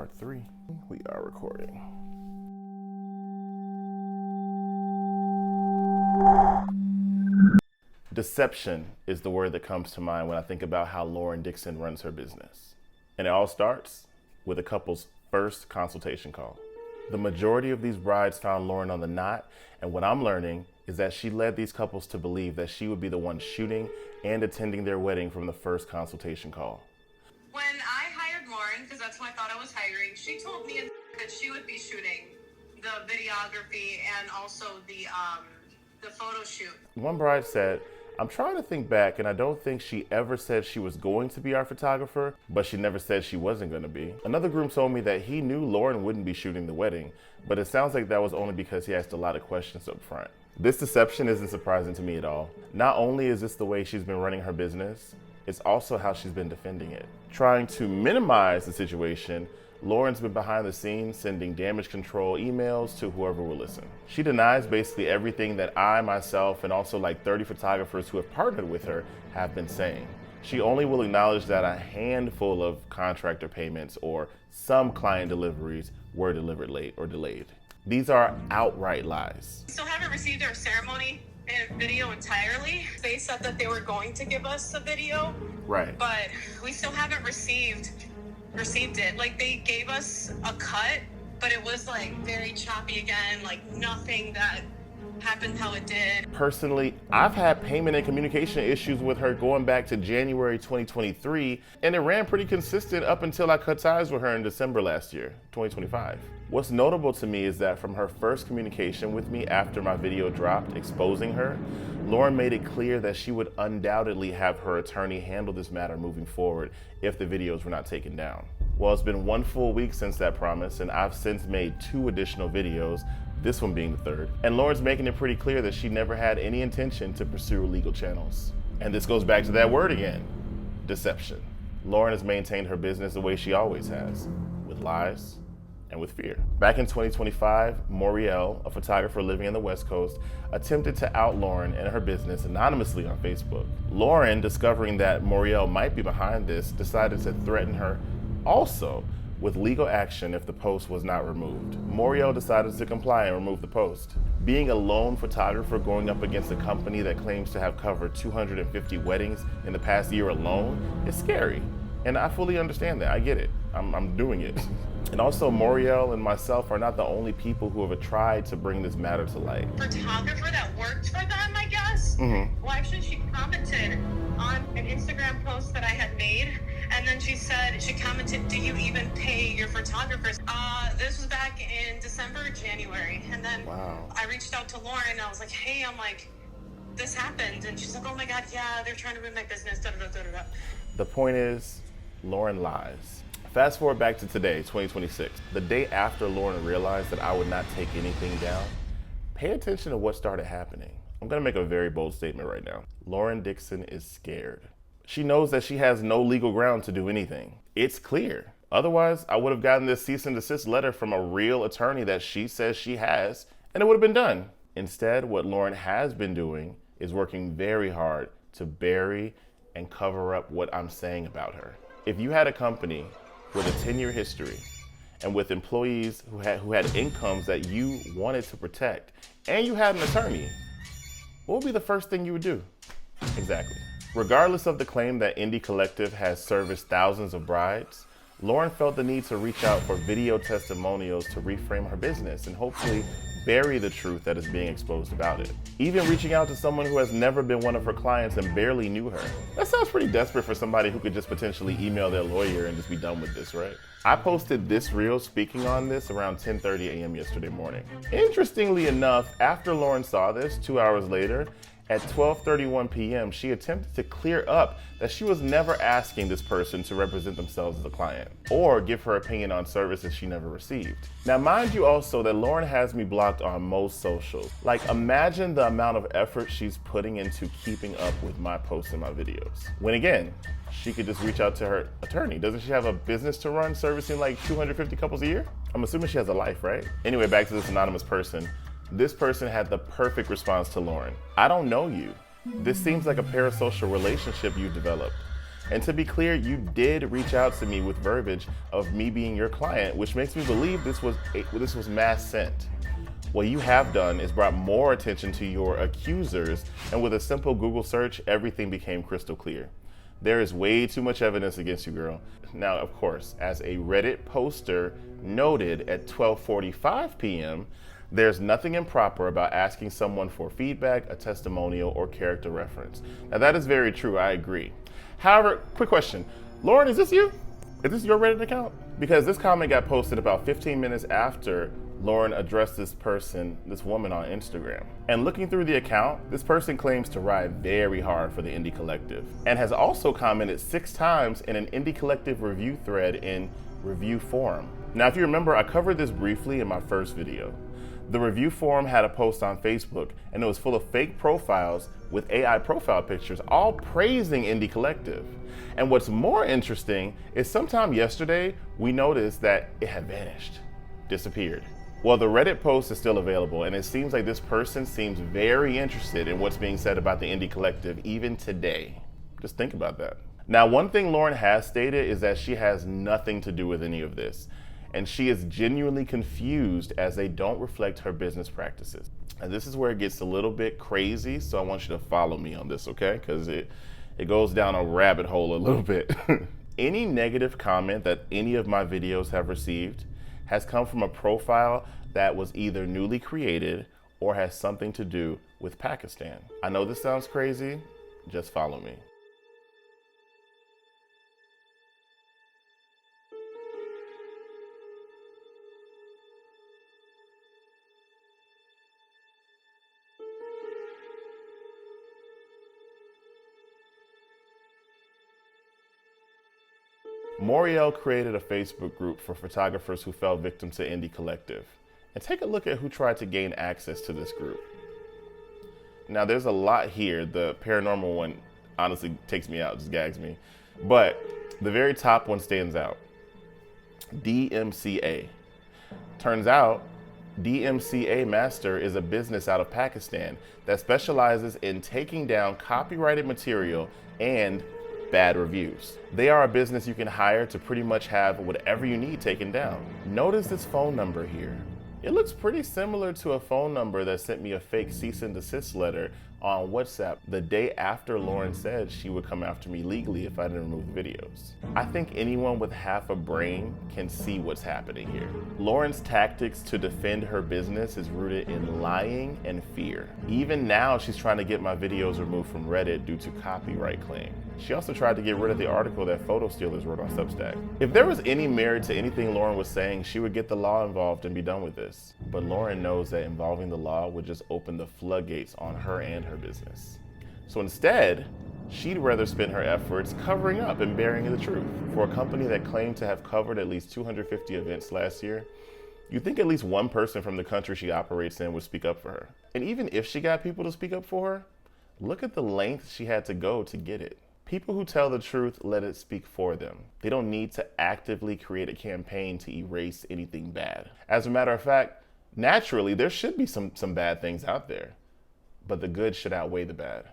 part 3. We are recording. Deception is the word that comes to mind when I think about how Lauren Dixon runs her business. And it all starts with a couple's first consultation call. The majority of these brides found Lauren on the knot, and what I'm learning is that she led these couples to believe that she would be the one shooting and attending their wedding from the first consultation call. When I hired Lauren, because that's who I thought I was hiring, she told me that she would be shooting the videography and also the photo shoot. One bride said, "I'm trying to think back, and I don't think she ever said she was going to be our photographer, but she never said she wasn't going to be." Another groom told me that he knew Lauren wouldn't be shooting the wedding, but it sounds like that was only because he asked a lot of questions up front. This deception isn't surprising to me at all. Not only is this the way she's been running her business, it's also how she's been defending it. Trying to minimize the situation, Lauren's been behind the scenes sending damage control emails to whoever will listen. She denies basically everything that I, myself, and also like 30 photographers who have partnered with her have been saying. She only will acknowledge that a handful of contractor payments or some client deliveries were delivered late or delayed. These are outright lies. We still haven't received our ceremony and video entirely. They said that they were going to give us a video, Right. but we still haven't received it. Like, they gave us a cut, but it was like very choppy again, like nothing that happened how it did. Personally, I've had payment and communication issues with her going back to January 2023, and it ran pretty consistent up until I cut ties with her in December last year, 2025. What's notable to me is that from her first communication with me after my video dropped exposing her, Lauren made it clear that she would undoubtedly have her attorney handle this matter moving forward if the videos were not taken down. Well, it's been 1 full week since that promise, and I've since made 2 additional videos, this one being the 3rd. And Lauren's making it pretty clear that she never had any intention to pursue legal channels. And this goes back to that word again, deception. Lauren has maintained her business the way she always has, with lies and with fear. Back in 2025, Moriel, a photographer living in the West Coast, attempted to out Lauren and her business anonymously on Facebook. Lauren, discovering that Moriel might be behind this, decided to threaten her also with legal action if the post was not removed. Moriel decided to comply and remove the post. Being a lone photographer going up against a company that claims to have covered 250 weddings in the past year alone is scary. And I fully understand that, I get it. I'm doing it. And also Moriel and myself are not the only people who have tried to bring this matter to light. Photographer that worked for them, I guess. Well, actually, she commented on an Instagram post that I had made, and then she commented, "Do you even pay your photographers?" This was back in December or January, and then I reached out to Lauren, and I was like, "Hey, this happened," and she's like, "Oh my God, yeah, they're trying to ruin my business." Da, da, da, da, da. The point is, Lauren lies. Fast forward back to today, 2026. The day after Lauren realized that I would not take anything down, pay attention to what started happening. I'm gonna make a very bold statement right now. Lauren Dixon is scared. She knows that she has no legal ground to do anything. It's clear. Otherwise, I would have gotten this cease and desist letter from a real attorney that she says she has, and it would have been done. Instead, what Lauren has been doing is working very hard to bury and cover up what I'm saying about her. If you had a company with a 10-year history and with employees who had incomes that you wanted to protect, and you had an attorney, what would be the first thing you would do? Exactly. Regardless of the claim that INDI Collective has serviced thousands of brides, Lauren felt the need to reach out for video testimonials to reframe her business and hopefully bury the truth that is being exposed about it. Even reaching out to someone who has never been one of her clients and barely knew her. That sounds pretty desperate for somebody who could just potentially email their lawyer and just be done with this, right? I posted this reel speaking on this around 10:30 a.m. yesterday morning. Interestingly enough, after Lauren saw this 2 hours later, at 12:31 p.m., she attempted to clear up that she was never asking this person to represent themselves as a client or give her opinion on services she never received. Now, mind you also that Lauren has me blocked on most socials. Like, imagine the amount of effort she's putting into keeping up with my posts and my videos. When again, she could just reach out to her attorney. Doesn't she have a business to run servicing like 250 couples a year? I'm assuming she has a life, right? Anyway, back to this anonymous person. This person had the perfect response to Lauren. "I don't know you. This seems like a parasocial relationship you've developed. And to be clear, you did reach out to me with verbiage of me being your client, which makes me believe this was mass sent. What you have done is brought more attention to your accusers, and with a simple Google search, everything became crystal clear. There is way too much evidence against you, girl. Now, of course, as a Reddit poster noted at 12:45 p.m., there's nothing improper about asking someone for feedback, a testimonial, or character reference. Now, that is very true, I agree. However, quick question. Lauren, is this you? Is this your Reddit account? Because this comment got posted about 15 minutes after Lauren addressed this woman on Instagram. And looking through the account, this person claims to ride very hard for the INDI Collective and has also commented 6 times in an INDI Collective review thread in Review Forum. Now, if you remember, I covered this briefly in my first video. The review forum had a post on Facebook, and it was full of fake profiles with AI profile pictures, all praising INDI Collective. And what's more interesting is sometime yesterday, we noticed that it had vanished, disappeared. Well, the Reddit post is still available, and it seems like this person seems very interested in what's being said about the INDI Collective even today. Just think about that. Now, one thing Lauren has stated is that she has nothing to do with any of this, and she is genuinely confused as they don't reflect her business practices. And this is where it gets a little bit crazy, so I want you to follow me on this, okay? Because it goes down a rabbit hole a little bit. Any negative comment that any of my videos have received has come from a profile that was either newly created or has something to do with Pakistan. I know this sounds crazy, just follow me. Moriel created a Facebook group for photographers who fell victim to INDI Collective. And take a look at who tried to gain access to this group. Now, there's a lot here. The paranormal one honestly takes me out, just gags me. But the very top one stands out. DMCA. Turns out, DMCA Master is a business out of Pakistan that specializes in taking down copyrighted material and bad reviews. They are a business you can hire to pretty much have whatever you need taken down. Notice this phone number here. It looks pretty similar to a phone number that sent me a fake cease and desist letter on WhatsApp the day after Lauren said she would come after me legally if I didn't remove the videos. I think anyone with half a brain can see what's happening here. Lauren's tactics to defend her business is rooted in lying and fear. Even now, she's trying to get my videos removed from Reddit due to copyright claim. She also tried to get rid of the article that Photo Stealers wrote on Substack. If there was any merit to anything Lauren was saying, she would get the law involved and be done with this. But Lauren knows that involving the law would just open the floodgates on her and her business. So instead, she'd rather spend her efforts covering up and burying the truth. For a company that claimed to have covered at least 250 events last year, you'd think at least one person from the country she operates in would speak up for her. And even if she got people to speak up for her, look at the length she had to go to get it. People who tell the truth let it speak for them. They don't need to actively create a campaign to erase anything bad. As a matter of fact, naturally, there should be some bad things out there, but the good should outweigh the bad.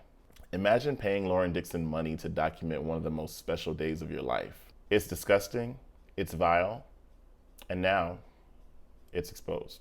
Imagine paying Lauren Dixon money to document one of the most special days of your life. It's disgusting, it's vile, and now it's exposed.